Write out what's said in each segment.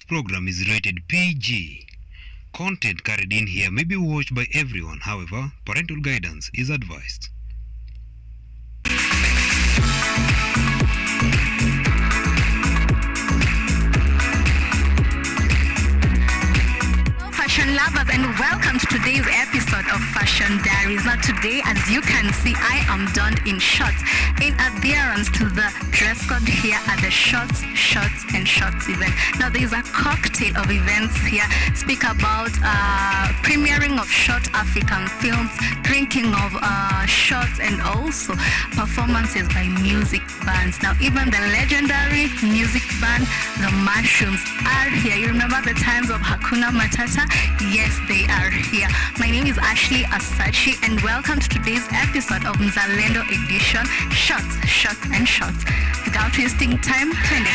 program is rated PG. Content carried in here may be watched by everyone. However, parental guidance is advised. Fashion lovers, and welcome to today's episode of Fashion Diaries. Now today, as you can see, I am donned in shorts in adherence to the dress code here at the Shorts event. Now there is a cocktail of events here. Speak about premiering of short African films, drinking of shots, and also performances by music bands. Now even the legendary music band, the Mushrooms, are here. You remember the times of Hakuna Matata? Yes, they are here. My name is Ashley Asachi, and welcome to today's episode of Mzalendo edition, Shots and Shots. Without wasting time, turn it.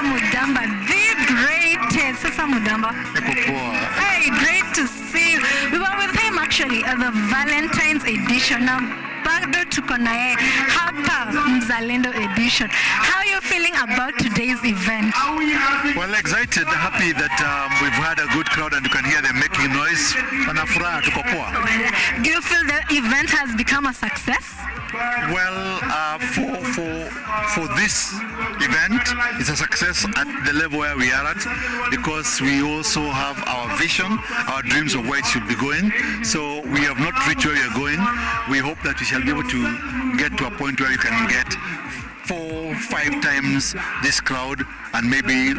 Mudamba, the greatest. Sasa Mudamba. Hey, great to see you. We were with him actually at the Valentine's edition. Now, bado tuko na yeye hapa Mzalendo edition. How are you feeling about today's event? Well, excited, happy that we've had a good crowd and you can hear them making noise. Wanafuraha, tuko poa. Do you feel the event has become a success? Well, for this event, it's a success at the level where we are at, because we also have our vision, our dreams of where it should be going. So we have not reached where we are going. We hope that we shall be able to get to a point where you can get 4-5 times this crowd and maybe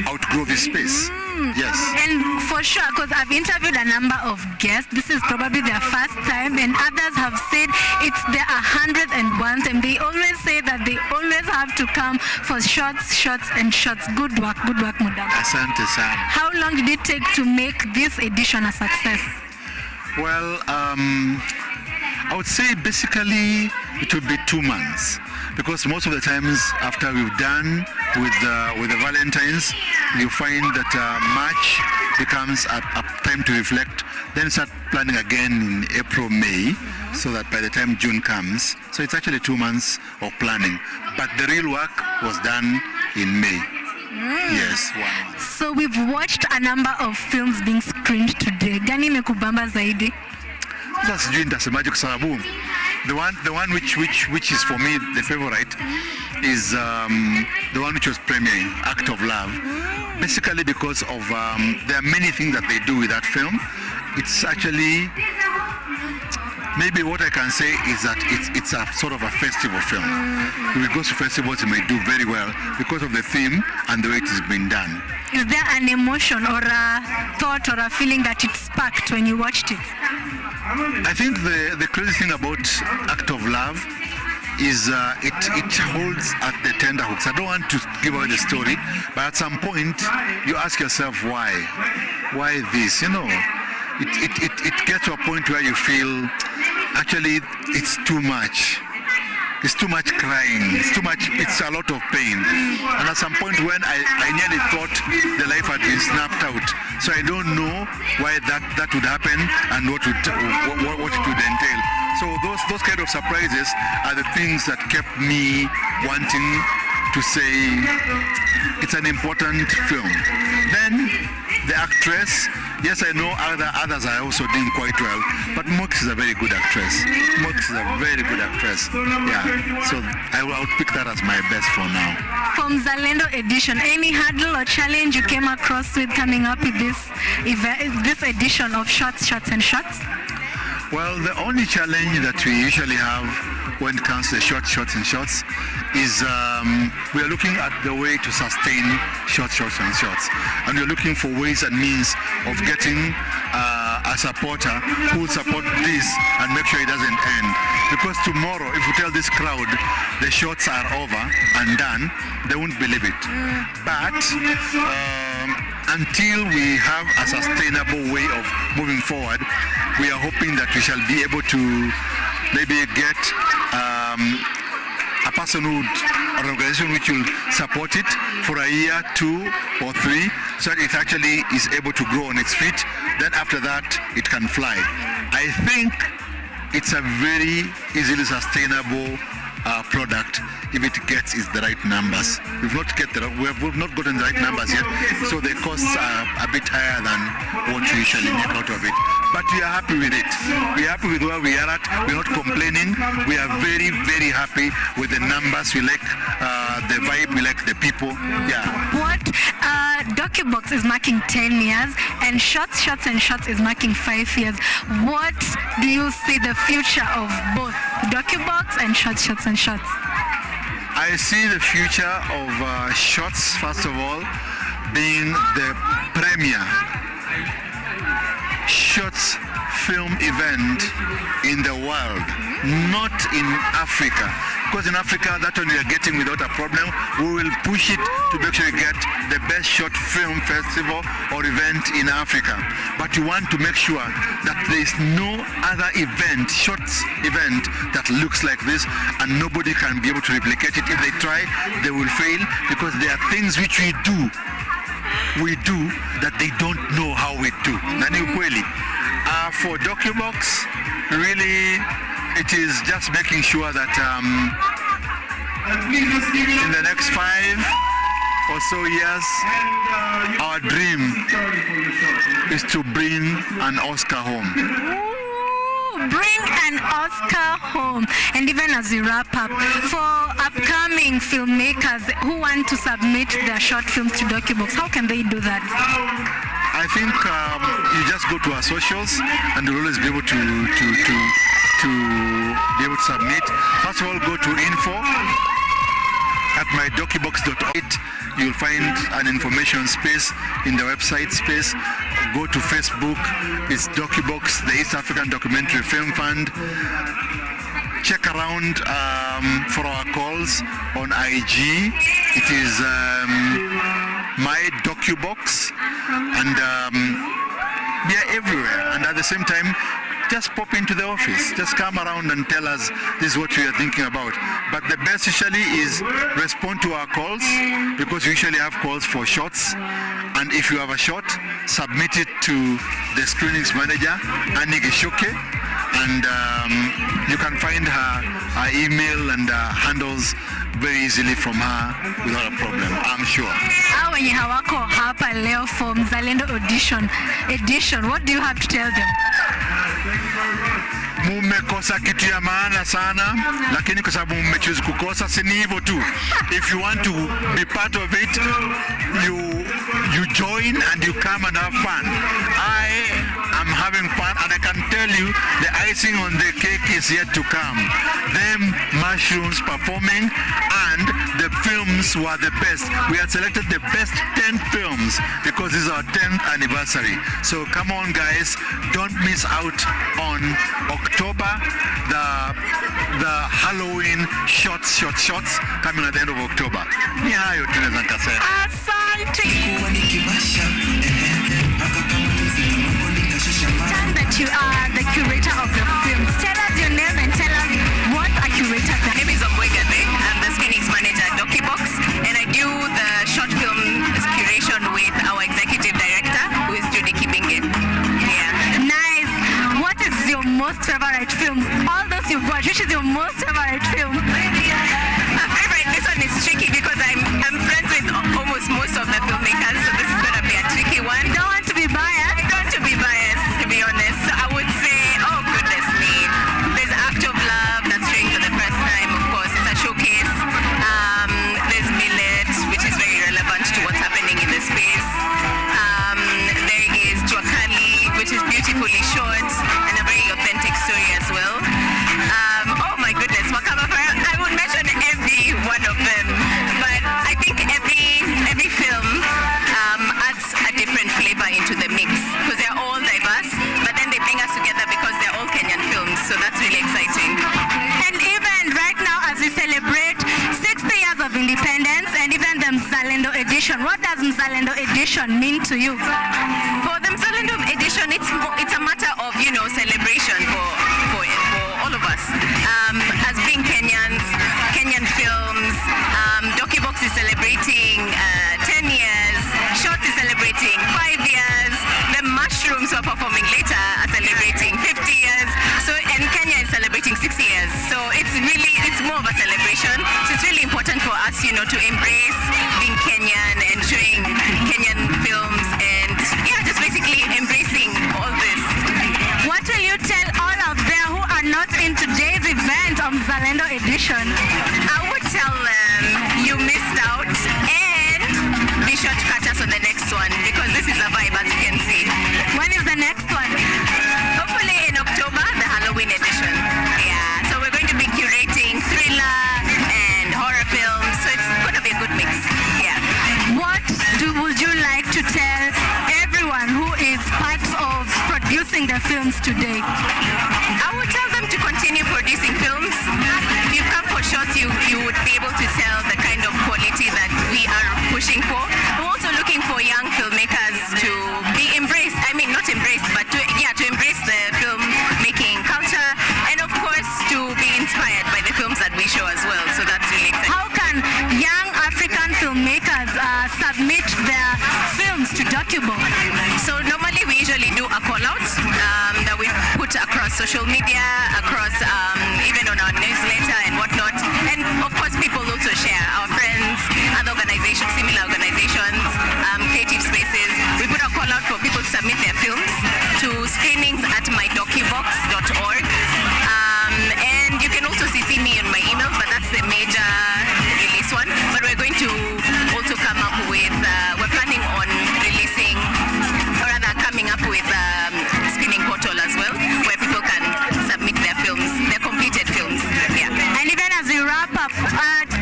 outgrow this space. Yes. And for sure, because I've interviewed a number of guests, this is probably their first time, and others have said it's their 101st time. They always say that they always have to come for shots and shots. Good work, Mudam. Asante sana. How long did it take to make this edition a success? Well, I would say basically it would be 2 months, because most of the times after we've done with the Valentines, you find that March becomes a time to reflect, then start planning again in April, May, so that by the time June comes, so it's actually 2 months of planning, but the real work was done in May. Yes, 1 month. So we've watched a number of films being screened today. Gani imekubamba zaidi? Sasa sijui nitasemaje kwa sababu the one which is for me the favorite is the one which was premiering, Act of Love. Basically because of there are many things that they do with that film. It's actually, maybe what I can say is that it's a sort of a festival film. If it goes to festivals, it may do very well because of the theme and the way it is being done. Is there an emotion or a thought or a feeling that it sparked when you watched it? I think the crazy thing about Act of Love is it holds at the tender hooks. I don't want to give away the story, but at some point you ask yourself why this, you know. It gets to a point where you feel actually it's too much. It's too much crying, it's a lot of pain. And at some point when I nearly thought the life had been snapped out. So I don't know why that would happen and what it would entail. So those kind of surprises are the things that kept me wanting to say it's an important film. Then the actress, yes, I know others are also doing quite well, but Mox is a very good actress. Yeah, so I would pick that as my best for now. From Mzalendo edition, any hurdle or challenge you came across with coming up with this edition of Shots and Shots? Well, the only challenge that we usually have when it comes to shots and shots is we are looking at the way to sustain shots and shots, and we're looking for ways and means of getting a supporter who will support this and make sure it doesn't end, because tomorrow if we tell this crowd the shots are over and done, they won't believe it. But until we have a sustainable way of moving forward, we are hoping that we shall be able to maybe get a person who, an organization which will support it for a year, 2 or 3, so that it actually is able to grow on its feet. Then after that, it can fly. I think it's a very easily sustainable product if it gets the right numbers. We've not gotten the right numbers yet, so the costs are a bit higher than what you usually make out of it. But we are happy with it. We are happy with where we are at. We're not complaining. We are very, very happy with the numbers. We like the vibe. We like the people. Yeah. What DocuBox is marking 10 years, and Shots is marking 5 years. What do you see the future of both DocuBox and Shots? I see the future of Shots, first of all, being the premier Shots film event in the world, not in Africa. Because in Africa, that one we are getting without a problem. We will push it to make sure we get the best short film festival or event in Africa. But we want to make sure that there is no other event, Shots event, that looks like this, and nobody can be able to replicate it. If they try, they will fail, because there are things which we do that they don't know how we do. Nani ukweli. For DocuBox, really, it is just making sure that in the next 5 or so years, our dream is to bring an Oscar home. Bring an Oscar home. And even as we wrap up, for upcoming filmmakers who want to submit their short films to DocuBox, how can they do that? I think you just go to our socials and you'll always be able to be able to submit. First of all, go to info at mydocubox.it. You'll find an information space in the website space. Go to Facebook, it's DocuBox, the East African Documentary Film Fund. Check around for our calls on IG. It is my DocuBox, and we are everywhere. And at the same time, just pop into the office. Just come around and tell us this is what we are thinking about. But the best usually is respond to our calls, because we usually have calls for shots. And if you have a shot, submit it to the screenings manager, Annie Gishoke, and you can find her email and handles very easily from her without a problem, I'm sure. Wenye hawako hapa leo for Mzalendo edition, what do you have to tell them? Mumekosa kitu ya maana sana, lakini kwa sababu mmechoose kukosa, si ni hivyo tu. If you want to be part of it, you join and you come and have fun. I am having fun, and I can tell you the icing on the cake is yet to come. Them mushrooms performing, and the films were the best. We had selected the best 10 films because this is our 10th anniversary. So come on guys, don't miss out on October, the Halloween shots coming at the end of October. Ni hayo tunaweza nikasema. Asante. Stand that you are the curator of the films. Tell us your name and tell us what a curator does. My name is Omwegade. I'm the screenings manager at DocuBox, and I do the short film curation with our executive director, who is Judy Kibinge. Yeah. Nice. What is your most favorite film? All those you've watched, which is your most favorite film? Favorite, this one is tricky because I'm friends with almost most of the filmmakers, so this is going to be a tricky one. You don't want to be biased? I don't want to be biased, to be honest. So I would say, oh goodness me, there's Act of Love that's showing for the first time, of course. It's a showcase. There's Millet, which is very relevant to what's happening in the space. There is Juakali, which is beautifully shot and a very authentic story as well. Oh my goodness, Wakaba, I would edition mean to you? For the Mzalendo edition, it's a matter of, celebration for all of us. As being Kenyans, Kenyan films, DocuBox is celebrating 10 years, Short is celebrating 5 years, the Mushrooms who are performing later are celebrating 50 years, and Kenya is celebrating 60 years. So it's more of a celebration. So it's really important for us, to embrace being Kenyan and showing Kenyan films and just basically embracing all this. What will you tell all out there who are not in today's event of Mzalendo edition? I would tell them you missed out and be sure to catch us on the next one because this is a vibe, as you can see. When is the next one? Hopefully in October, the Halloween edition. Yeah, so we're going to be curating thriller and horror films, so it's going to be a good mix. Yeah. What would you like to tell everyone who is part of producing the films today? I would tell them to continue producing films. If you've come for shots, you would be able to tell the kind of quality that we are pushing for. We're also looking for young filmmakers to be embraced. I mean, not embraced, but to embrace the filmmaking culture, and of course to be inspired by the films that we show as well. So that's really exciting. How can young African filmmakers submit their films to DocuBox? So normally we usually do a call out that we put across social media, across even on our newsletter and whatnot. And of course people also share, our friends, other organizations, similar organizations, creative spaces. We put a call out for people to submit their films to screenings@mydocubox.org. And you can also CC me on my email, but that's the major release one. But we're going to also come up with, we're planning on releasing, or rather coming up with screening portal as well, where people can submit their films, their completed films. Yeah. And even as we wrap up,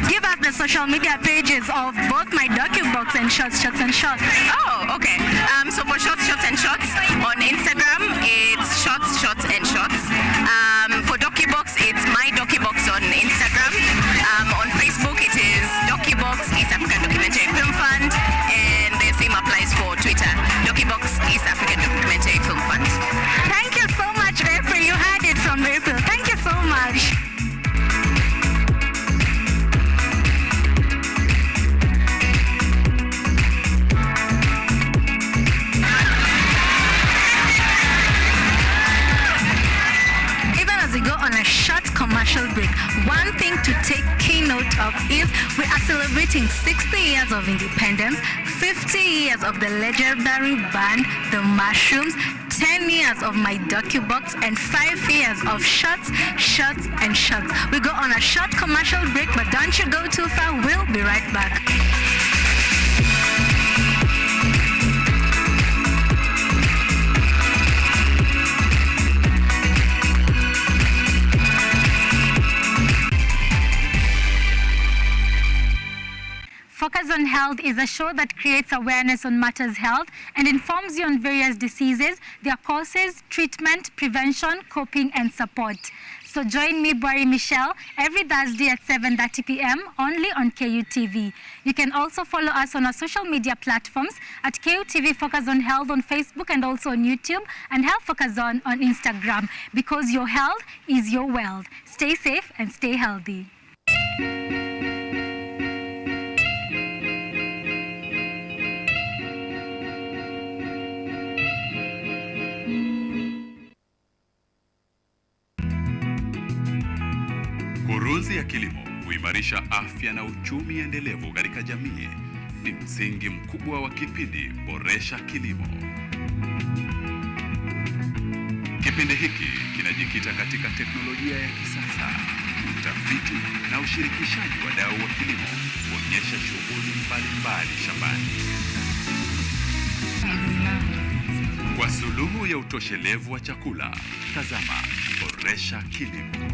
give us the social media pages of both my DocuBox and Shots and Shots. Oh, okay. So for Shots and Shots, on Instagram, it's Shots and Shots. For DocuBox, it's my DocuBox on Instagram. On Facebook, it is DocuBox East African Documentary Film Fund, and the same applies for Twitter. DocuBox East African Documentary Film Fund. Thank you so much, April. You heard it from April. Thank you so much. On a short commercial break, one thing to take keynote of is we are celebrating 60 years of independence, 50 years of the legendary band The Mushrooms, 10 years of my DocuBox, and 5 years of Shots and Shots. We go on a short commercial break, but don't you go too far. We'll be right back. Focus on Health is a show that creates awareness on matters health and informs you on various diseases, their causes, treatment, prevention, coping, and support. So join me, Boari Michelle, every Thursday at 7:30 p.m. only on KUTV. You can also follow us on our social media platforms at KUTV Focus on Health on Facebook and also on YouTube, and Health Focus on Instagram, because your health is your wealth. Stay safe and stay healthy. Kuruzi ya kilimo huimarisha afya na uchumi endelevu katika jamii. Ni msingi mkubwa wa kipindi Boresha Kilimo. Kipindi hiki kinajikita katika teknolojia ya kisasa, utafiti na ushirikishaji wa wadau wa kilimo kuonyesha shughuli mbalimbali shambani. Kwa suluhu ya utoshelevu wa chakula, tazama Boresha Kilimo.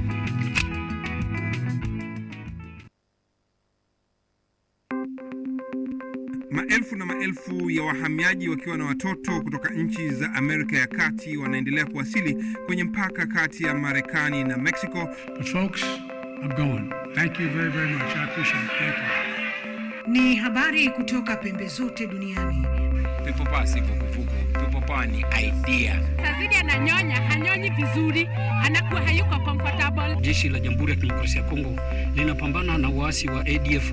Maelfu na maelfu ya wahamiaji wakiwa na watoto kutoka nchi za Amerika ya Kati wanaendelea kuwasili kwenye mpaka kati ya Marekani na Mexico. But folks are going. Thank you very, very much. I appreciate it. Thank you. Ni habari kutoka pembe zote duniani. People power si vuguvugu. People power ni idea. Sazidi ananyonya, hanyonyi vizuri, anakuwa hayuko comfortable. Jeshi la Jamhuri ya Kidemokrasia ya Kongo linapambana na waasi wa ADF.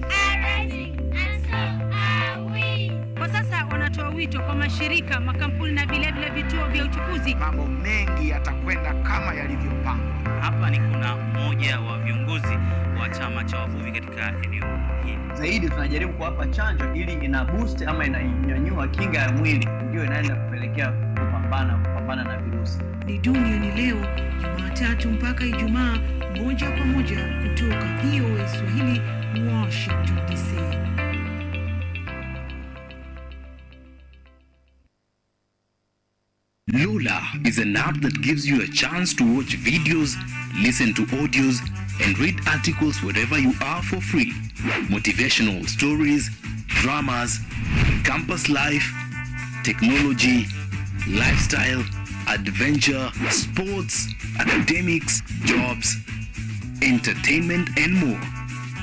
Kwa sasa wanatoa wito kwa mashirika, makampuni na vile vituo vya uchukuzi. Mambo mengi yatakwenda kama yalivyopangwa. Hapa ni kuna mmoja wa viongozi wa chama cha wavuvi katika eneo hili. Zaidi tunajaribu kuwapa chanjo ili ina boost ama inanyanyua kinga ya mwili, ndio inaenda kupelekea kupambana na virusi. Ni duniani leo Jumatatu mpaka Ijumaa, moja kwa moja kutoka VOA Swahili, Washington DC. Lola is an app that gives you a chance to watch videos, listen to audios, and read articles wherever you are for free. Motivational stories, dramas, campus life, technology, lifestyle, adventure, sports, academics, jobs, entertainment, and more.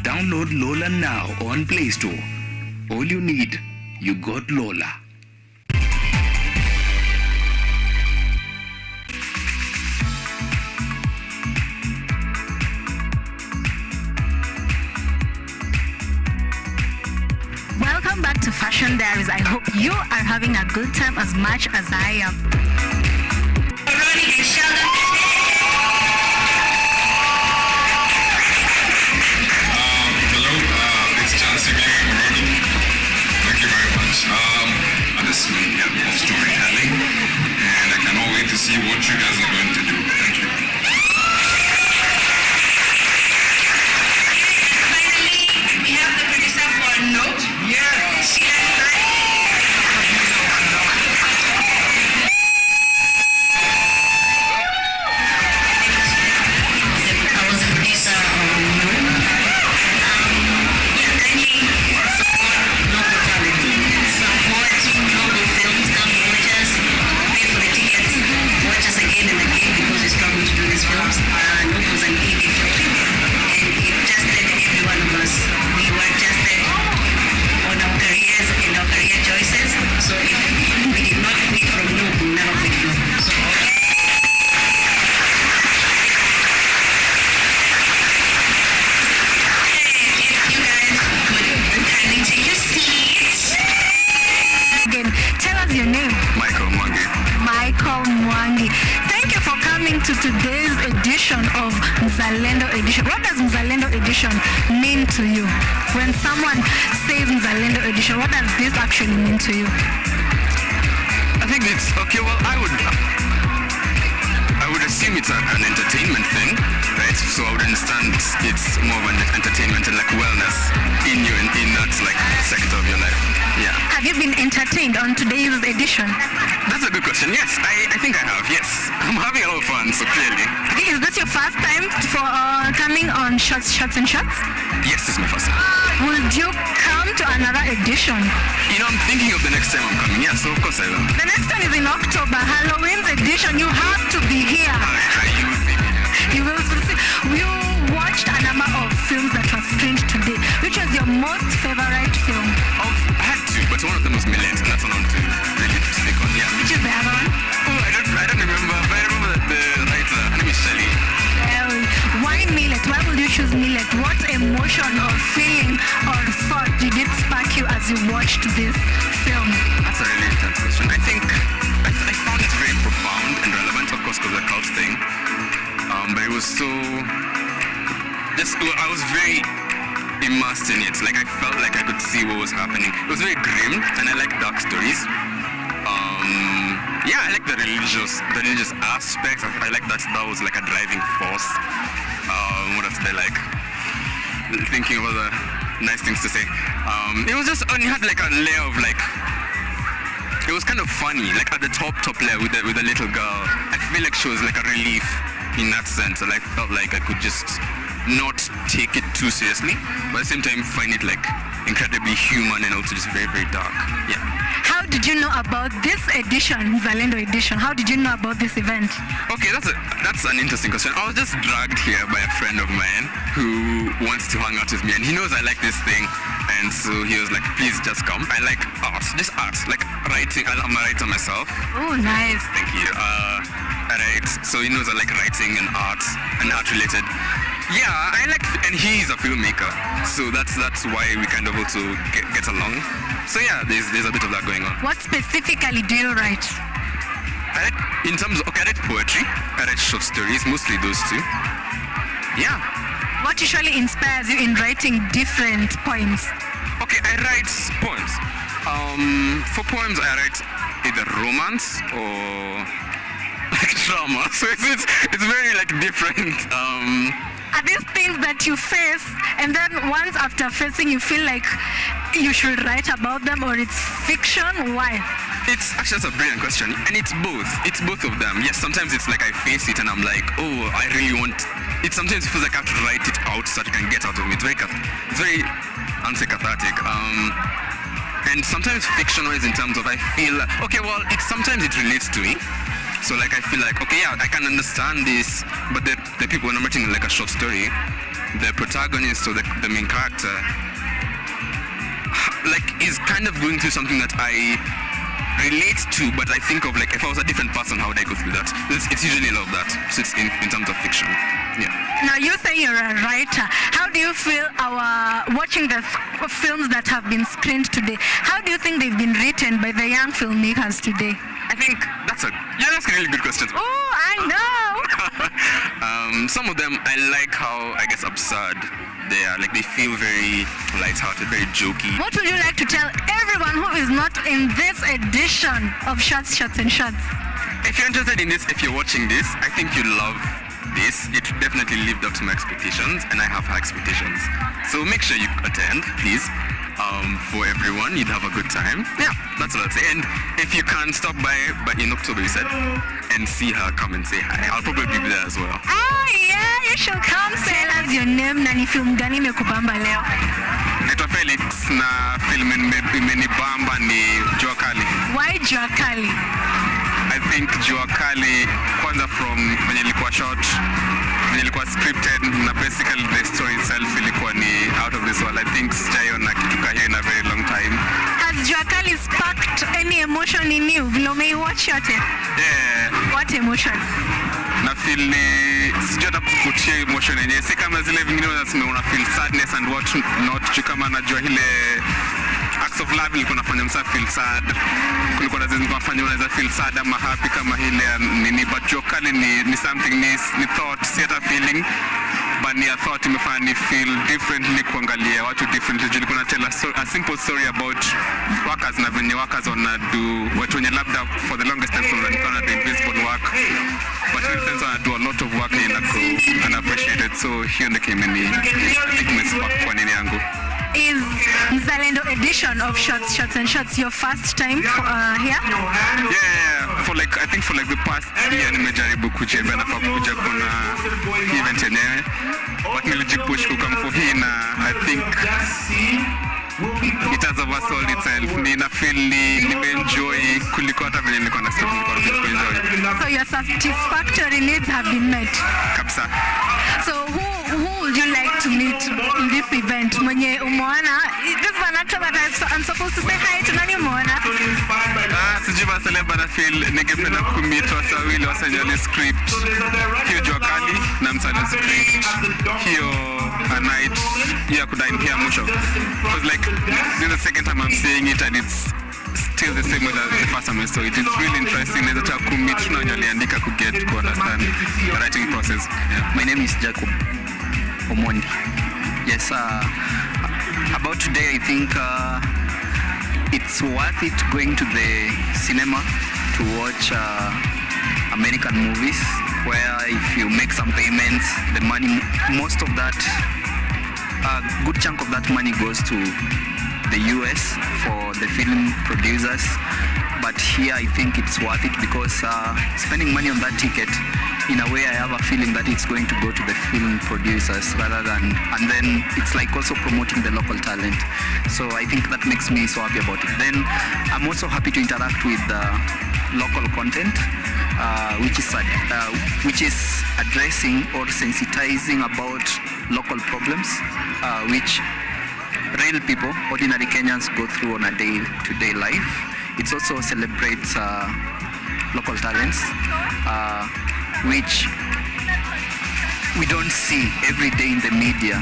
Download Lola now on Play Store. All you need, you got Lola. Welcome back to Fashion Diaries. I hope you are having a good time as much as I am. Hello, it's Johnson again. Thank you very much. I'm just storytelling, and I cannot wait to see what you guys are going to do. Thank you. We have the producer for Note. Yes. I was a producer of Note. Local talent. Support local films, come watch us, pay for the tickets, watch us again and again because we struggle to do these films. Note was an indie film, and it tested every one of us. We were tested on our careers and our career choices. So if we did not quit from Note, we never quit from Note. So Tell us your name. Michael Mwangi. Michael Mwangi. Thank you for coming to today's edition of Mzalendo Edition. What does Mzalendo Edition mean to you? When someone says Mzalendo Edition, what does this actually mean to you? I think it's okay. Well, I would assume it's an entertainment thing, right? So I would understand it's more of an entertainment and like wellness in that like sector of your life. Yeah. Have you been entertained on today's edition? That's a good question. Yes, I think I have. Yes, I'm having a lot of fun. So clearly. Okay, is this your first time for coming on Shots and Shots? Yes, this is my first time. Would you come to another edition? You know, I'm thinking of the next time I'm coming. Yeah, so of course I will. The next one is in October, Halloween's edition. You have to be here. You will see me. You will see. You watched a number of films that were screened today. Which was your most favorite film? I had two, but one of them was Mzalendo, and that's one I want to really speak on. Yeah. Which is the other one? Oh, I don't remember, but I remember that the writer, her name is Shelley. Why millet? Why would you choose millet? What emotion or feeling or thought did it spark you as you watched this film? That's a really intense question. I think I found it very profound and relevant, of course, because of the cult thing. But it was so I was very immersed in it. Like I felt like I could see what was happening. It was very grim, and I like dark stories. Yeah, I like the religious aspects. I like that was like a driving force. What else did I like? Thinking of other nice things to say. It was just, and you had like a layer of like, it was kind of funny. Like at the top layer with the little girl. I feel like she was like a relief in that sense. And I felt like I could just not take it too seriously, but at the same time find it like incredibly human and also just very, very dark. Yeah. How did you know about this edition, Mzalendo edition? How did you know about this event? Okay, that's an interesting question. I was just dragged here by a friend of mine who wants to hang out with me, and he knows I like this thing, and so he was like, please just come. I like art, just art, like writing. I'm a writer myself. Oh, nice. Thank you. I write, so he knows I like writing and art related. Yeah, I like, and he's a filmmaker, so that's why we kind of also get along. So yeah, there's a bit of that going on. What specifically do you write? I write poetry, I write short stories, mostly those two. Yeah. What usually inspires you in writing different poems? Okay, I write poems. For poems, I write either romance or like drama. So it's very like different. Are these things that you face, and then once after facing, you feel like you should write about them, or it's fiction? Why? It's actually, that's a brilliant question, and it's both. It's both of them. Yes, sometimes it's like I face it and I'm like, oh, I really want. It sometimes feels like I have to write it out so that I can get out of me. It's very anti-cathartic. And sometimes fiction-wise, in terms of I feel okay. Well, sometimes it relates to me. So like I feel like, okay, yeah, I can understand this, but the people, when I'm writing like a short story, the protagonist or the main character like is kind of going through something that I relate to, but I think of like if I was a different person, how would I go through that? It's usually a lot of that. So it's in terms of fiction. Yeah. Now you say you're a writer. How do you feel watching the films that have been screened today? How do you think they've been written by the young filmmakers today? I think that's a really good question. Oh, I know. Some of them I like how I guess absurd they are. Like they feel very light-hearted, very jokey. What would you like to tell everyone who is not in this edition of Shots and Shots? If you're interested in this, if you're watching this, I think you'll love this. It definitely lived up to my expectations, and I have high expectations. So make sure you attend, please. For everyone, you'd have a good time. Yeah, that's what I'd say. And if you can't stop by, but in October you said, and see her, come and say hi. I'll probably be there as well. Oh yeah, you should come. Tell us your name na ni film gani imekubamba leo? Naitwa Felix na film imenibamba ni Jua Kali. Why Jua Kali? I think Jua Kali kwanza from when ilikuwa shot, when ilikuwa scripted, na basically the story itself ilikuwa ni out of this world. I think sijaiona kitu kama hiyo in a very long time. Has Jua Kali sparked any emotion in you? Vile umeiwatch yote? Yeah. What emotion? Na feel ni sijui hata kukutia emotion yenyewe, si kama zile vingine unasema una feel sadness and what not, kama najua ile acts of love ilikuwa nafanya msa feel sad, kulikuwa na zingine nafanya unaweza feel sad ama happy kama ile nini, but Jua Kali ni something, ni thought, si hata feeling, but ni a thought imefanya ni feel differently, kuangalia watu differently. Nilikuwa na tell a simple story about workers na venye workers wanadu, watu wenye labda for the longest time wanaonekana do invisible work, but in sense wanadu a lot of work and unappreciated. So hiyo ndio kimeni, I think imespark kwa nini yangu. Is Mzalendo edition of Shots and Shots your first time here? Yeah, I think for the past year nimejaribu kuja na kuja kuna event yenyewe, but nilijipush kukam for hii na I think it has oversold itself. Nina feel nimeenjoy kuliko hata vile nilikuwa na stuff nilikuwa enjoy. So your satisfactory needs have been met. Kabisa. So who would you like to meet in this event? Mwenye umeona, this is an actor that I'm supposed to say hi to. Nani umeona? Sijui celeb na feel ningependa kumit wasa wawili wasajali script. Hiyo Jua Kali na Mzalendo script. Hiyo a night ya kudine here mwisho. Because like this is the second time I'm seeing it and it's still the same way as the first time I saw it. It's really interesting. Naweza taka kumit na waliandika ku get to understand the writing process. Yeah. My name is Jacob Omondi. Yes, about today I think it's worth it going to the cinema to watch American movies, where if you make some payments, the money, most of that, a good chunk of that money goes to the US for the film producers. but here I think it's worth it because spending money on that ticket, in a way I have a feeling that it's going to go to the film producers rather than, and then it's like also promoting the local talent. So I think that makes me so happy about it. Then I'm also happy to interact with local content, which is addressing or sensitizing about local problems, which real people, ordinary Kenyans, go through on a day-to-day life. It also celebrates local talents, which we don't see every day in the media,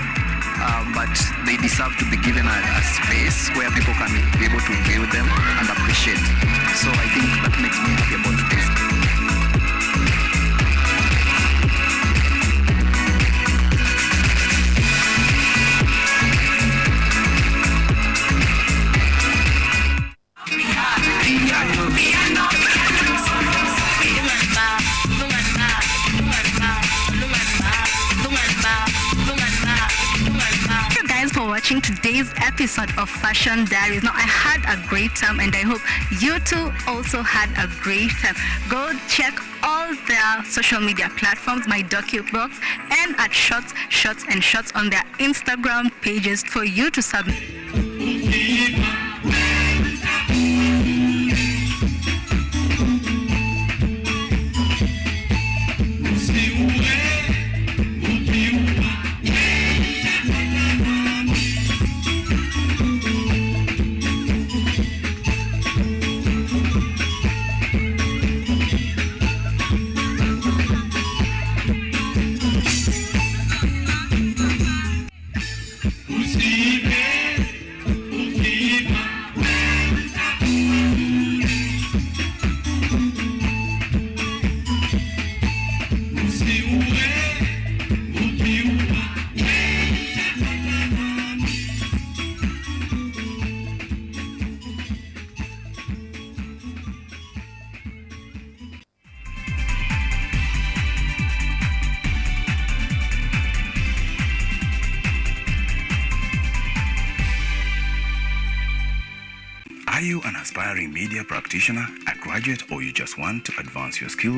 but they deserve to be given a space where people can be able to view them and appreciate. So I think that makes me happy about this. Watching today's episode of Fashion Diaries. Now, I had a great time and I hope you too also had a great time. Go check all their social media platforms, my DocuBox, and at Shots on their Instagram pages for you to submit. Are you an aspiring media practitioner, a graduate, or you just want to advance your skills?